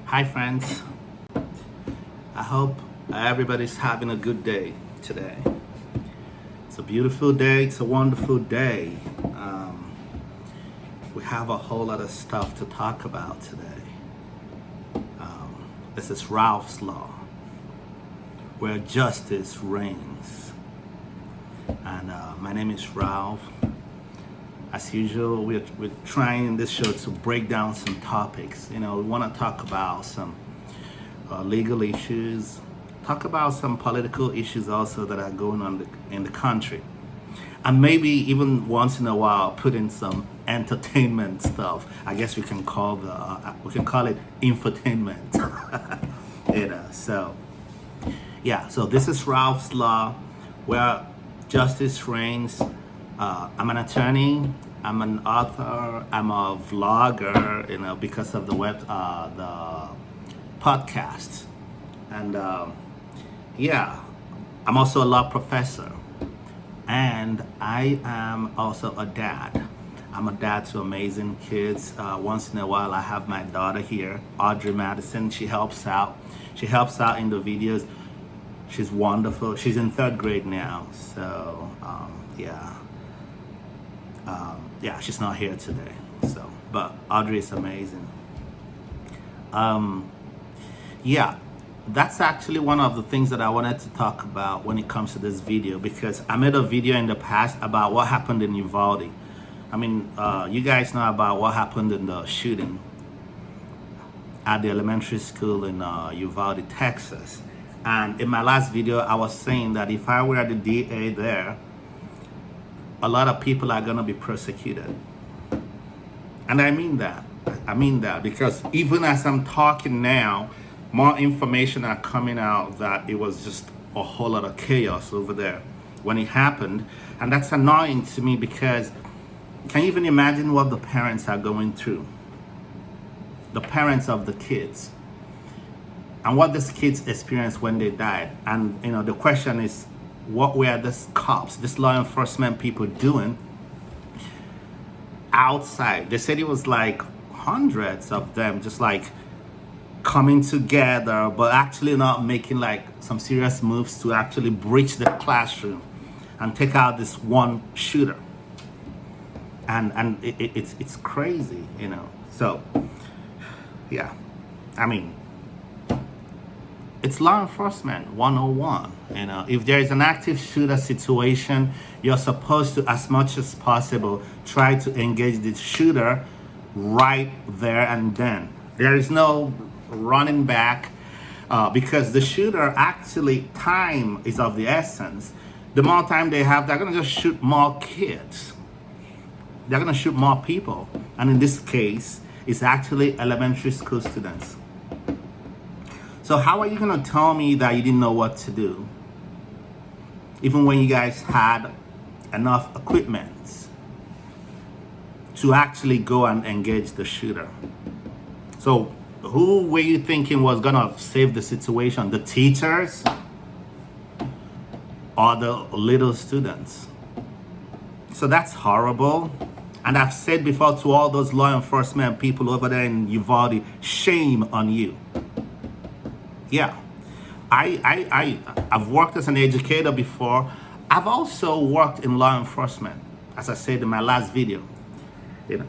Hi, friends. I hope everybody's having a good day today. It's a beautiful day. It's a wonderful day. We have a whole lot of stuff to talk about today. This is Ralph's Law, where justice reigns. And my name is Ralph. As usual, we're trying in this show to break down some topics. We want to talk about some legal issues, talk about some political issues also that are going on in the country, and maybe even once in a while put in some entertainment stuff. I guess we can call it infotainment. So this is Ralph's Law, where justice reigns. I'm an attorney, I'm an author, I'm a vlogger, because of the the podcast. And I'm also a law professor. And I am also a dad. I'm a dad to amazing kids. Once in a while, I have my daughter here, Audrey Madison. She helps out. She helps out in the videos. She's wonderful. She's in 3rd grade now. So, she's not here today. But Audrey is amazing. That's actually one of the things that I wanted to talk about when it comes to this video, because I made a video in the past about what happened in Uvalde. You guys know about what happened in the shooting at the elementary school in Uvalde, Texas. And in my last video, I was saying that if I were the DA there, a lot of people are going to be persecuted. And I mean that because even as I'm talking now, more information are coming out that it was just a whole lot of chaos over there when it happened. And that's annoying to me, because can you even imagine what the parents are going through? The parents of the kids. And what these kids experienced when they died. And the question is, what were these cops, these law enforcement people doing outside? They said it was like hundreds of them just like coming together, but actually not making like some serious moves to actually breach the classroom and take out this one shooter. And it's crazy, So it's law enforcement 101. If there is an active shooter situation, you're supposed to, as much as possible, try to engage the shooter right there and then. There is no running back, because the shooter, actually, time is of the essence. The more time they have, they're going to just shoot more kids. They're going to shoot more people. And in this case, it's actually elementary school students. So how are you going to tell me that you didn't know what to do, even when you guys had enough equipment to actually go and engage the shooter? So who were you thinking was going to save the situation? The teachers or the little students? So that's horrible. And I've said before to all those law enforcement people over there in Uvalde, shame on you. Yeah, I've worked as an educator before. I've also worked in law enforcement, as I said in my last video.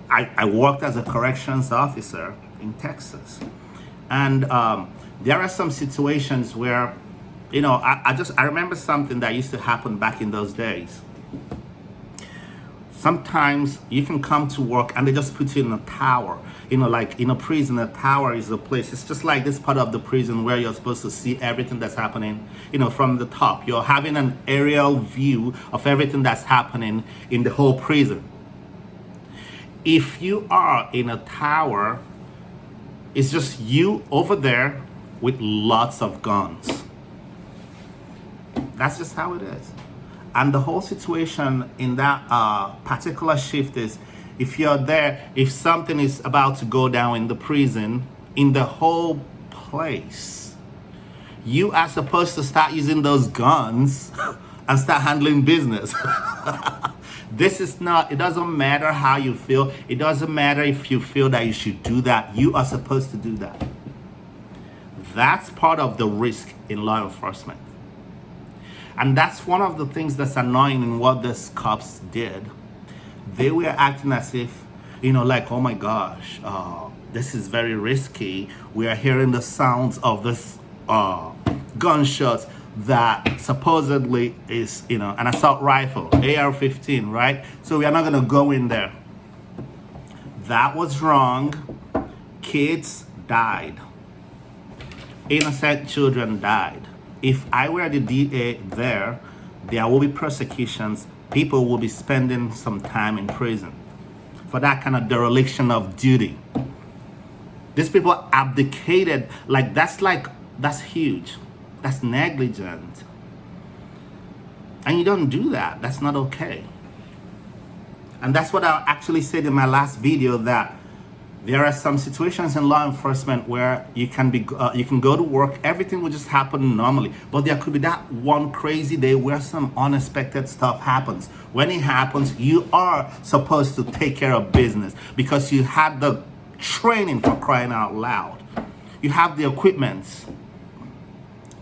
I worked as a corrections officer in Texas. And there are some situations where, I remember something that used to happen back in those days. Sometimes you can come to work and they just put you in a tower. Like in a prison, a tower is a place. It's just like this part of the prison where you're supposed to see everything that's happening, from the top. You're having an aerial view of everything that's happening in the whole prison. If you are in a tower, it's just you over there with lots of guns. That's just how it is. And the whole situation in that particular shift is, if you're there, if something is about to go down in the prison, in the whole place, you are supposed to start using those guns and start handling business. This is not, it doesn't matter how you feel. It doesn't matter if you feel that you should do that. You are supposed to do that. That's part of the risk in law enforcement. And that's one of the things that's annoying in what these cops did. They were acting as if, like, oh my gosh, this is very risky. We are hearing the sounds of this gunshots that supposedly is, an assault rifle, AR-15, right? So we are not going to go in there. That was wrong. Kids died. Innocent children died. If I were the DA there will be prosecutions. People will be spending some time in prison for that kind of dereliction of duty. These people abdicated. That's huge. That's negligent. And you don't do that. That's not okay. And that's what I actually said in my last video, that there are some situations in law enforcement where you can go to work, everything will just happen normally. But there could be that one crazy day where some unexpected stuff happens. When it happens, you are supposed to take care of business because you had the training, for crying out loud. You have the equipment.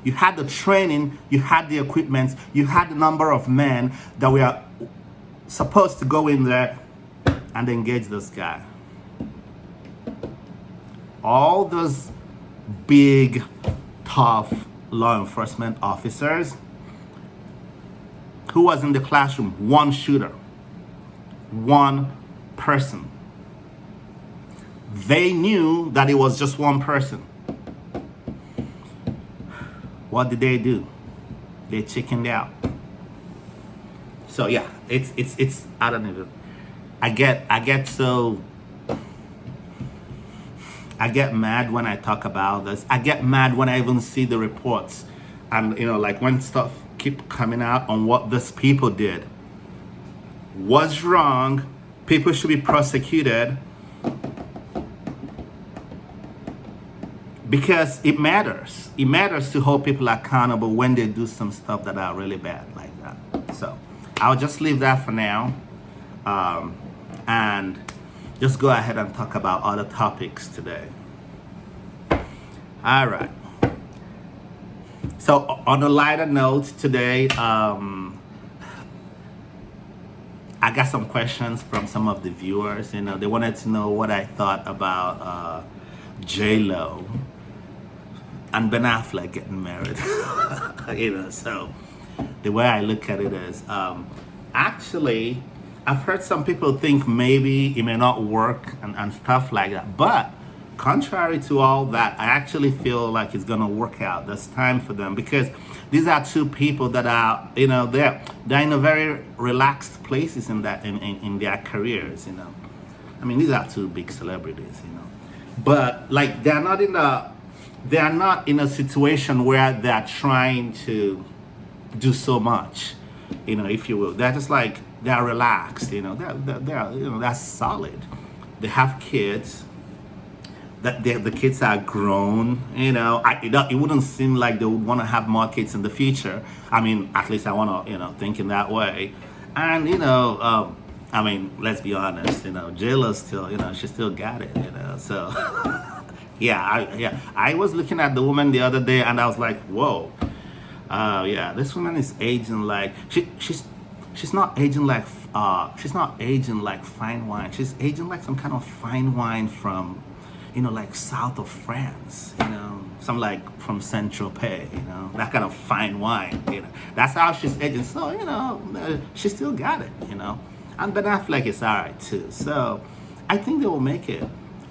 You had the training, you had the equipment, you had the number of men that were supposed to go in there and engage this guy. All those big, tough law enforcement officers, who was in the classroom? One shooter, one person. They knew that it was just one person. What did they do? They chickened out. So yeah, it's I don't know. I get mad when I talk about this. I get mad when I even see the reports, and like when stuff keep coming out on what these people did. Was wrong. People should be prosecuted because it matters. It matters to hold people accountable when they do some stuff that are really bad like that. So I'll just leave that for now, and just go ahead and talk about other topics today. All right. So on a lighter note today, I got some questions from some of the viewers. They wanted to know what I thought about JLO and Ben Afleck getting married. So the way I look at it is, actually, I've heard some people think maybe it may not work and stuff like that. But contrary to all that, I actually feel like it's gonna work out. There's time for them because these are two people that are, they're in a very relaxed places in their careers. I mean, these are two big celebrities. But like they're not in a situation where they're trying to do so much, if you will. They're just like, they're relaxed, they're solid. They have kids. That the kids are grown, it wouldn't seem like they would want to have more kids in the future. I mean, at least I want to, think in that way. And, I mean, let's be honest, JLO still, she still got it, so. I was looking at the woman the other day and I was like, whoa. This woman is aging like, she's not aging like fine wine. She's aging like some kind of fine wine from, like south of France, some like from Saint-Tropez, that kind of fine wine, That's how she's aging. So, she still got it, And Ben Affleck is all right too. So I think they will make it.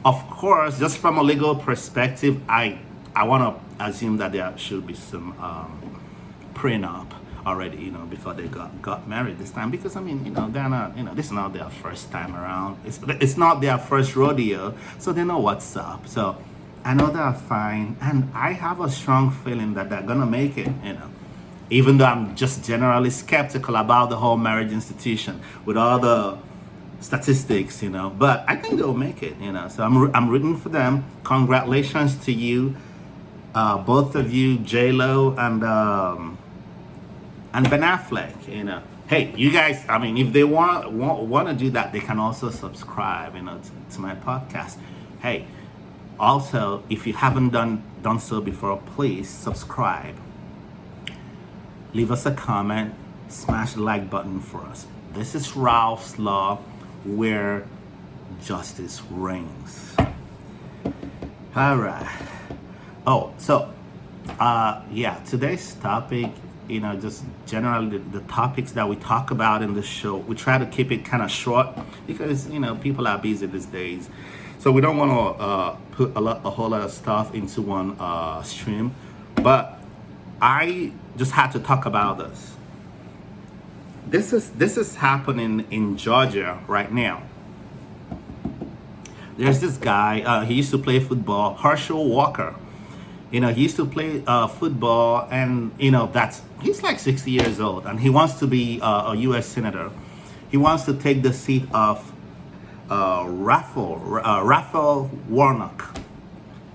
Of course, just from a legal perspective, I want to assume that there should be some prenup already, before they got married this time, because I mean, they're not, this is not their first time around. It's not their first rodeo, so they know what's up. So I know they're fine, and I have a strong feeling that they're gonna make it, even though I'm just generally skeptical about the whole marriage institution with all the statistics, but I think they'll make it, so I'm rooting for them. Congratulations to you, both of you, JLO and Ben Affleck, Hey, you guys, I mean, if they want to do that, they can also subscribe, to my podcast. Hey, Also, if you haven't done so before, please subscribe, leave us a comment, smash the like button for us. This is Ralph's Law, where justice reigns. All right. Oh, so yeah, today's topic, just generally the topics that we talk about in the show, we try to keep it kind of short because people are busy these days, so we don't want to put a whole lot of stuff into one stream. But I just had to talk about this. This is happening in Georgia right now. There's this guy. He used to play football, Herschel Walker. He used to play football, and he's like 60 years old, and he wants to be a U.S. senator. He wants to take the seat of Raphael Warnock.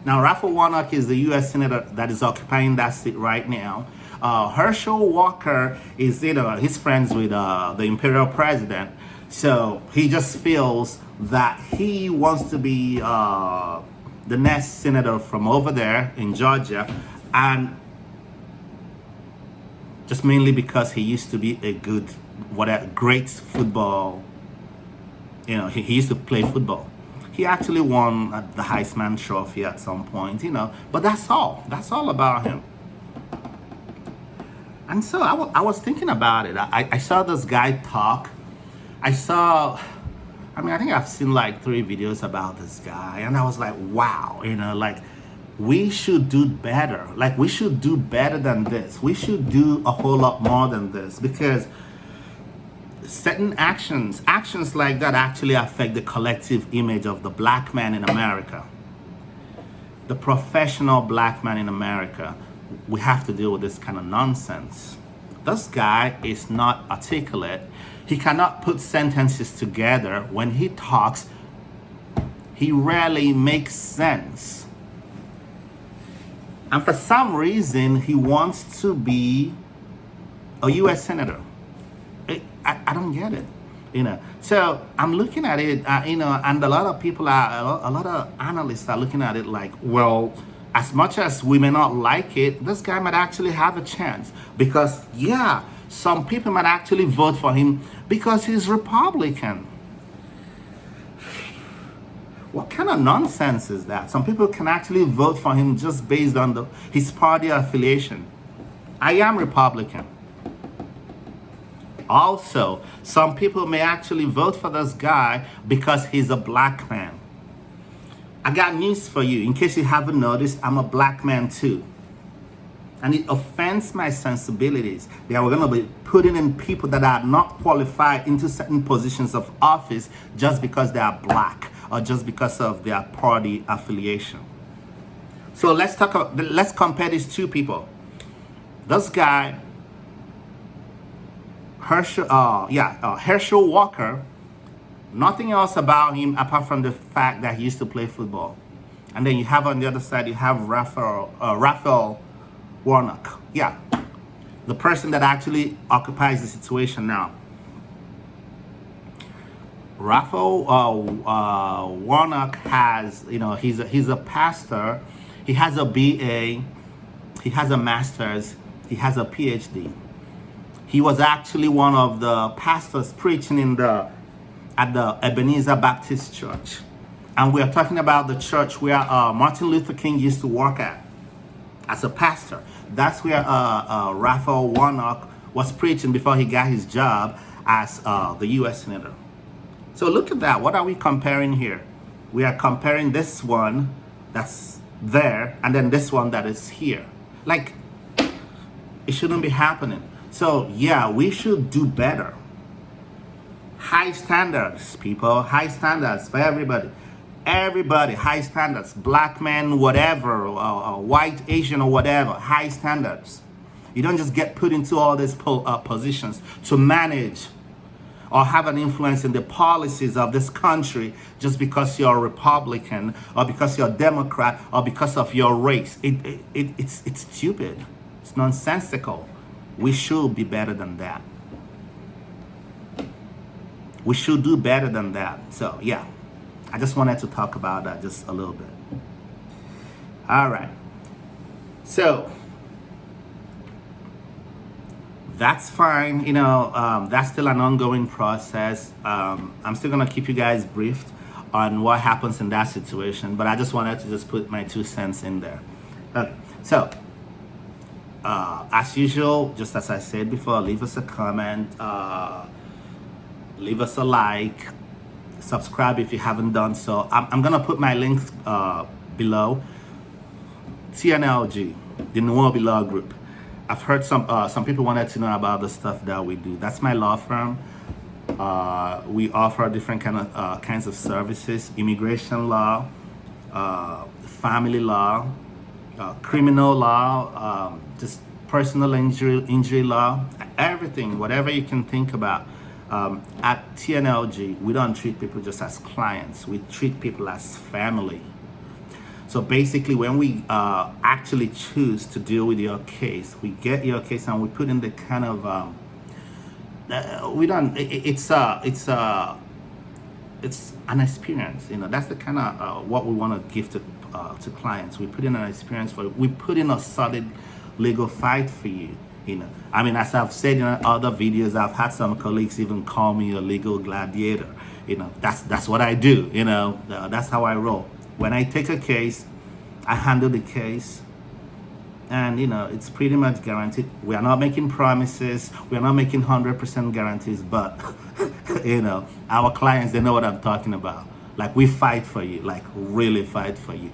Now, Raphael Warnock is the U.S. senator that is occupying that seat right now. Herschel Walker is, he's friends with the imperial president, so he just feels that he wants to be the next senator from over there in Georgia, and just mainly because he used to be a great football. He used to play football. He actually won the Heisman Trophy at some point, but that's all about him. And so I was thinking about it. I saw this guy talk. I think I've seen like 3 videos about this guy, and I was like, wow, we should do better. Like, we should do better than this. We should do a whole lot more than this, because certain actions like that actually affect the collective image of the black man in America. The professional black man in America. We have to deal with this kind of nonsense. This guy is not articulate. He cannot put sentences together. When he talks, he rarely makes sense. And for some reason, he wants to be a U.S. senator. I don't get it. So I'm looking at it, and a lot of analysts are looking at it like, well, as much as we may not like it, this guy might actually have a chance, because some people might actually vote for him because he's Republican. What kind of nonsense is that? Some people can actually vote for him just based on his party affiliation. I am Republican. Also, some people may actually vote for this guy because he's a black man. I got news for you. In case you haven't noticed, I'm a black man too. And it offends my sensibilities that we're going to be putting in people that are not qualified into certain positions of office just because they are black or just because of their party affiliation. So let's compare these 2 people. This guy, Herschel Walker, nothing else about him apart from the fact that he used to play football. And then you have on the other side, you have Raphael Warnock. The person that actually occupies the situation now. Raphael Warnock has, he's a pastor. He has a BA. He has a master's. He has a PhD. He was actually one of the pastors preaching at the Ebenezer Baptist Church. And we are talking about the church where Martin Luther King used to work at as a pastor. That's where Raphael Warnock was preaching before he got his job as the U.S. Senator. So look at that. What are we comparing here? We are comparing this one that's there and then this one that is here. Like, it shouldn't be happening. So we should do better. High standards, people. High standards for everybody. Everybody, high standards. Black men, whatever, white, Asian, or whatever. High standards. You don't just get put into all these positions to manage or have an influence in the policies of this country just because you're a Republican or because you're a Democrat or because of your race. It's stupid. It's nonsensical. We should be better than that. We should do better than that. So I just wanted to talk about that just a little bit. All right. So that's fine. That's still an ongoing process. I'm still gonna keep you guys briefed on what happens in that situation, but I just wanted to just put my 2 cents in there. So as usual, just as I said before, leave us a comment, leave us a like, subscribe if you haven't done so. I'm gonna put my links below. TNLG, the Noir Below Group. I've heard some people wanted to know about the stuff that we do. That's my law firm. We offer different kinds of services: immigration law, family law, criminal law, just personal injury law, everything, whatever you can think about. At TNLG, we don't treat people just as clients. We treat people as family. So basically, when we actually choose to deal with your case, we get your case and we put in the kind of we don't. It's an experience. That's the kind of what we want to give to clients. We put in an experience for you. We put in a solid legal fight for you. I mean, as I've said in other videos, I've had some colleagues even call me a legal gladiator. That's what I do. That's how I roll. When I take a case, I handle the case, and it's pretty much guaranteed. We are not making promises. We are not making 100% guarantees, but our clients, they know what I'm talking about. Like, we fight for you, like really fight for you.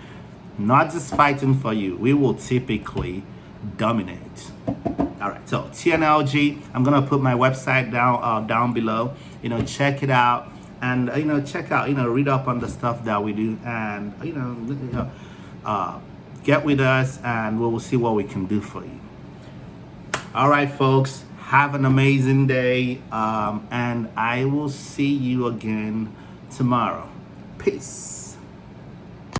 Not just fighting for you, we will typically dominate. All right, so TNLG, I'm gonna put my website down below. Check it out. And check out, read up on the stuff that we do, and get with us, and we will see what we can do for you. All right, folks, have an amazing day, and I will see you again tomorrow. Peace.